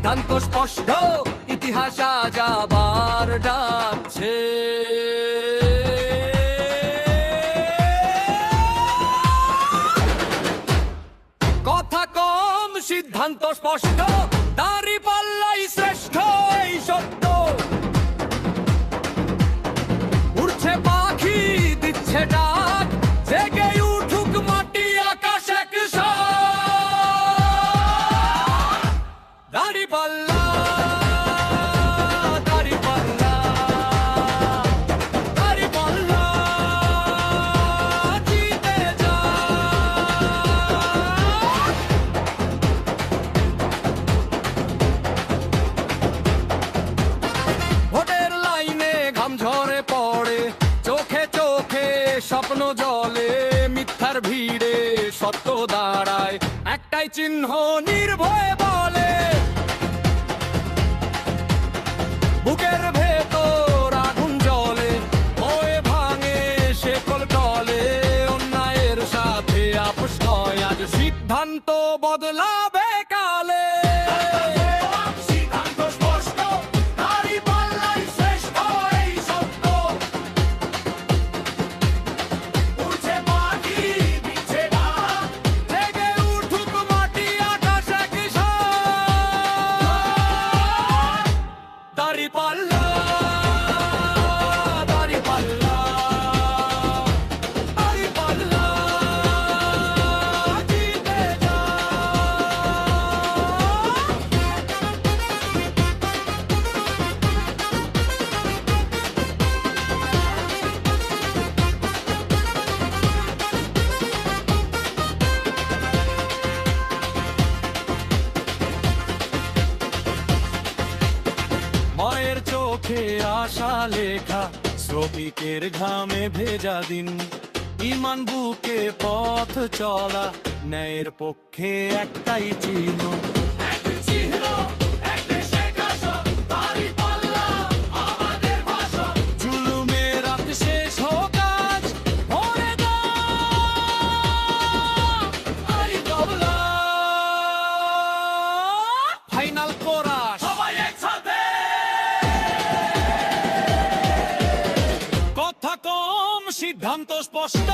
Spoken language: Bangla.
সিদ্ধান্ত স্পষ্ট, ইতিহাস আজ আবার ডাকছে। কথা কম, সিদ্ধান্ত স্পষ্ট, দাঁড়িপাল্লাই শ্রেষ্ঠ, এই সত্য। উড়ছে পাখি, দিচ্ছে ডাক, জেগে উঠুক মাটি আকাশ একসাথ। দাঁড়িপাল্লা, দাঁড়িপাল্লা, দাঁড়িপাল্লা, জিতে যাক। ভোটের লাইনে ঘাম ঝরে পড়ে, চোখে চোখে স্বপ্ন জলে, মিথ্যার ভিড়ে সত্য দাঁড়ায়, একটাই চিহ্ন নির্ভয়ে বলে। বুকের ভেতর আগুন জ্বলে, ভয়ে ভাঙে শেকল টলে, অন্যায়ের সাথে আপোষ নয়, আজ সিদ্ধান্ত বদলাবে কালে। সিদ্ধান্ত স্পষ্ট, দাঁড়িপাল্লাই শ্রেষ্ঠ, এই সত্য। উড়ছে পাখি, দিচ্ছে ডাক, জেগে উঠুক মাটি আকাশ একসাথ। দাঁড়িপাল্লা, দাঁড়িপাল্লা, দাঁড়িপাল্লা, জিতে যাক। মায়ের চোখে আশা লেখা, শ্রমিকের ঘামে ভেজা দিন, ইমান বুকে পথ চলা, ন্যায়ের পক্ষে একটাই চিহ্ন। জুলুমের রাত শেষ হোক আজ, ভরে দাও দাঁড়িপাল্লা। ফাইনাল কোরাস, সবাই একসাথে। কথা কম, সিদ্ধান্ত স্পষ্ট,